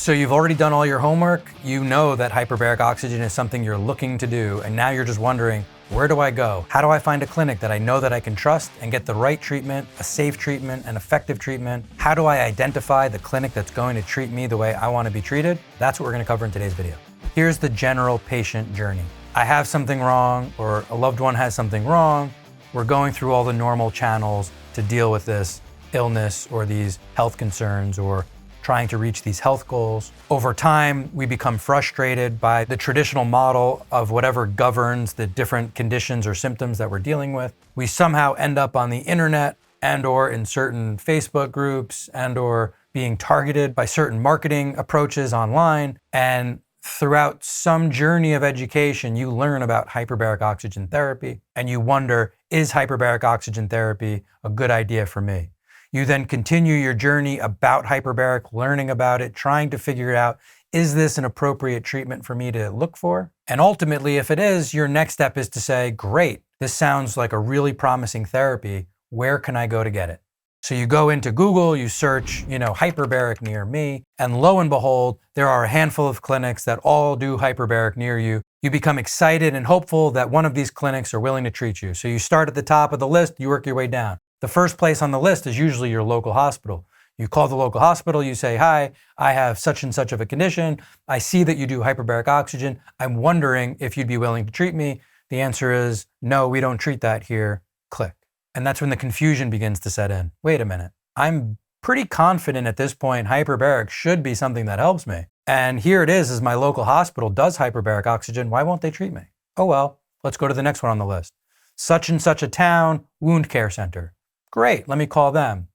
So you've already done all your homework. You know that hyperbaric oxygen is something you're looking to do, and now you're just wondering, where do I go? How do I find a clinic that I know that I can trust and get the right treatment, a safe treatment, an effective treatment? How do I identify the clinic that's going to treat me the way I want to be treated? That's what we're going to cover in today's video. Here's the general patient journey. I have something wrong, or a loved one has something wrong. We're going through all the normal channels to deal with this illness or these health concerns, or trying to reach these health goals. Over time, we become frustrated by the traditional model of whatever governs the different conditions or symptoms that we're dealing with. We somehow end up on the internet and or in certain Facebook groups and or being targeted by certain marketing approaches online. And throughout some journey of education, you learn about hyperbaric oxygen therapy and you wonder, is hyperbaric oxygen therapy a good idea for me? You then continue your journey about hyperbaric, learning about it, trying to figure out, is this an appropriate treatment for me to look for? And ultimately, if it is, your next step is to say, great, this sounds like a really promising therapy. Where can I go to get it? So you go into Google, you search, hyperbaric near me, and lo and behold, there are a handful of clinics that all do hyperbaric near you. You become excited and hopeful that one of these clinics are willing to treat you. So you start at the top of the list, you work your way down. The first place on the list is usually your local hospital. You call the local hospital, you say, hi, I have such and such of a condition. I see that you do hyperbaric oxygen. I'm wondering if you'd be willing to treat me. The answer is, no, we don't treat that here. Click. And that's when the confusion begins to set in. Wait a minute. I'm pretty confident at this point hyperbaric should be something that helps me. And here it is my local hospital does hyperbaric oxygen. Why won't they treat me? Oh, well, let's go to the next one on the list. Such and such a town, wound care center. Great, let me call them.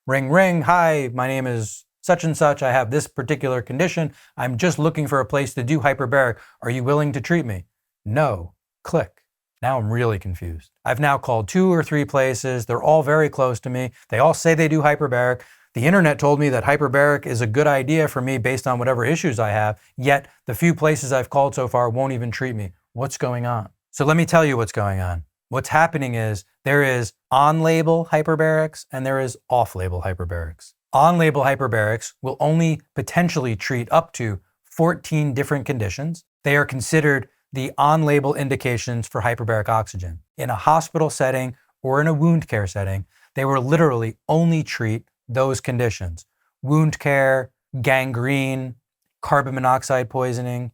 Ring, ring, hi, my name is such and such. I have this particular condition. I'm just looking for a place to do hyperbaric. Are you willing to treat me? No, click. Now I'm really confused. I've now called 2 or 3 places. They're all very close to me. They all say they do hyperbaric. The internet told me that hyperbaric is a good idea for me based on whatever issues I have, yet the few places I've called so far won't even treat me. What's going on? So let me tell you what's going on. What's happening is there is on-label hyperbarics and there is off-label hyperbarics. On-label hyperbarics will only potentially treat up to 14 different conditions. They are considered the on-label indications for hyperbaric oxygen. In a hospital setting or in a wound care setting, they will literally only treat those conditions. Wound care, gangrene, carbon monoxide poisoning,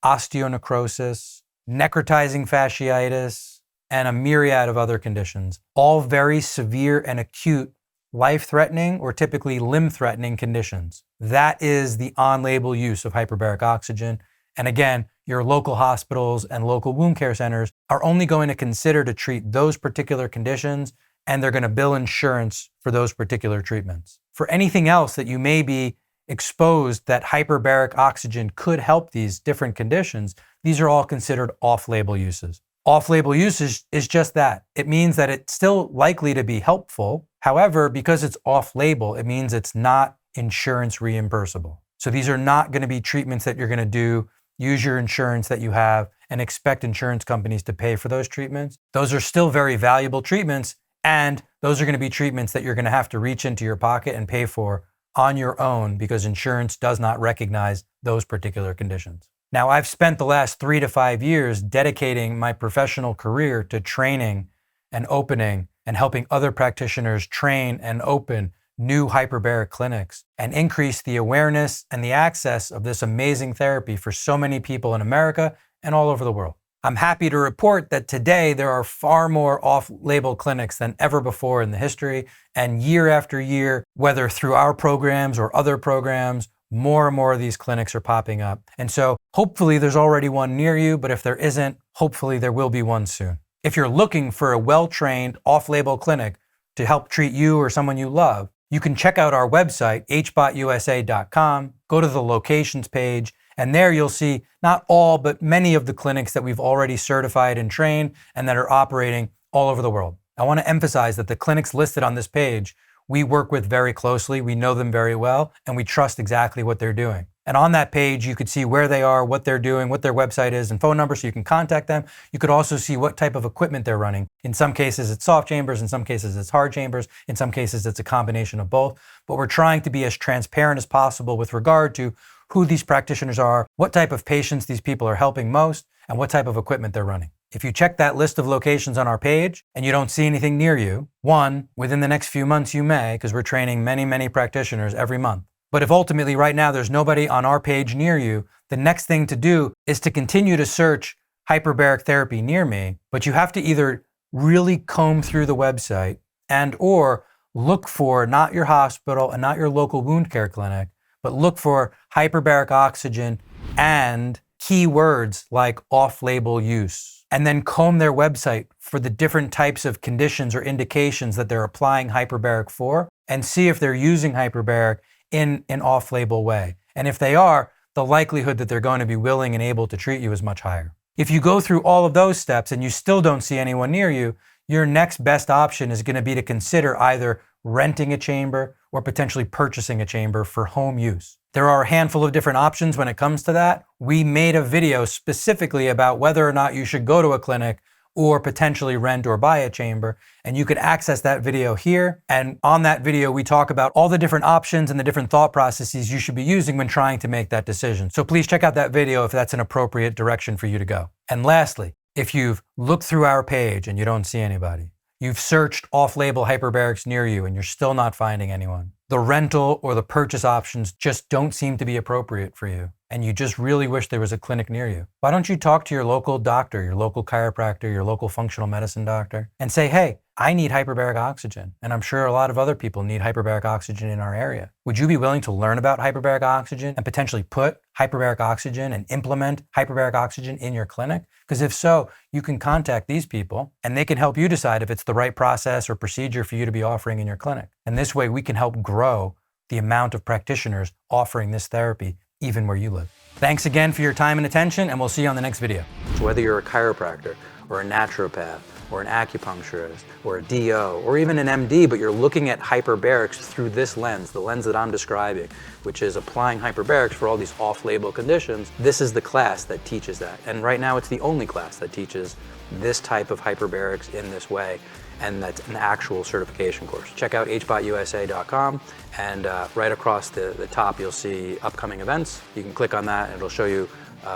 osteonecrosis, necrotizing fasciitis, and a myriad of other conditions, all very severe and acute, life-threatening or typically limb-threatening conditions. That is the on-label use of hyperbaric oxygen. And again, your local hospitals and local wound care centers are only going to consider to treat those particular conditions, and they're going to bill insurance for those particular treatments. For anything else that you may be exposed that hyperbaric oxygen could help these different conditions, these are all considered off-label uses. Off-label usage is just that. It means that it's still likely to be helpful. However, because it's off-label, it means it's not insurance reimbursable. So these are not going to be treatments that you're going to do, use your insurance that you have, and expect insurance companies to pay for those treatments. Those are still very valuable treatments, and those are going to be treatments that you're going to have to reach into your pocket and pay for on your own because insurance does not recognize those particular conditions. Now, I've spent the last 3 to 5 years dedicating my professional career to training and opening and helping other practitioners train and open new hyperbaric clinics and increase the awareness and the access of this amazing therapy for so many people in America and all over the world. I'm happy to report that today there are far more off-label clinics than ever before in the history, and year after year, whether through our programs or other programs, more and more of these clinics are popping up. And so hopefully there's already one near you, but if there isn't, hopefully there will be one soon. If you're looking for a well-trained off-label clinic to help treat you or someone you love, you can check out our website, hbotusa.com, go to the locations page, and there you'll see not all, but many of the clinics that we've already certified and trained and that are operating all over the world. I want to emphasize that the clinics listed on this page we work with very closely, we know them very well, and we trust exactly what they're doing. And on that page, you could see where they are, what they're doing, what their website is, and phone number so you can contact them. You could also see what type of equipment they're running. In some cases, it's soft chambers. In some cases, it's hard chambers. In some cases, it's a combination of both. But we're trying to be as transparent as possible with regard to who these practitioners are, what type of patients these people are helping most, and what type of equipment they're running. If you check that list of locations on our page and you don't see anything near you, one, within the next few months you may, because we're training many, many practitioners every month. But if ultimately right now there's nobody on our page near you, the next thing to do is to continue to search hyperbaric therapy near me, but you have to either really comb through the website and or look for not your hospital and not your local wound care clinic, but look for hyperbaric oxygen and keywords like off-label use. And then comb their website for the different types of conditions or indications that they're applying hyperbaric for, and see if they're using hyperbaric in an off-label way. And if they are, the likelihood that they're going to be willing and able to treat you is much higher. If you go through all of those steps and you still don't see anyone near you, your next best option is going to be to consider either renting a chamber or potentially purchasing a chamber for home use. There are a handful of different options when it comes to that. We made a video specifically about whether or not you should go to a clinic or potentially rent or buy a chamber, and you can access that video here. And on that video, we talk about all the different options and the different thought processes you should be using when trying to make that decision. So please check out that video if that's an appropriate direction for you to go. And lastly, if you've looked through our page and you don't see anybody, you've searched off-label hyperbarics near you and you're still not finding anyone, the rental or the purchase options just don't seem to be appropriate for you, and you just really wish there was a clinic near you, why don't you talk to your local doctor, your local chiropractor, your local functional medicine doctor, and say, hey, I need hyperbaric oxygen, and I'm sure a lot of other people need hyperbaric oxygen in our area. Would you be willing to learn about hyperbaric oxygen and potentially put hyperbaric oxygen and implement hyperbaric oxygen in your clinic? Because if so, you can contact these people and they can help you decide if it's the right process or procedure for you to be offering in your clinic. And this way we can help grow the amount of practitioners offering this therapy even where you live. Thanks again for your time and attention, and we'll see you on the next video. So whether you're a chiropractor or a naturopath or an acupuncturist or a DO or even an MD, but you're looking at hyperbarics through this lens, the lens that I'm describing, which is applying hyperbarics for all these off-label conditions, this is the class that teaches that. And right now it's the only class that teaches this type of hyperbarics in this way, and that's an actual certification course. Check out hbotusa.com, and right across the top you'll see upcoming events. You can click on that and it'll show you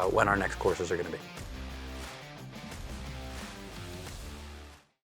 when our next courses are going to be.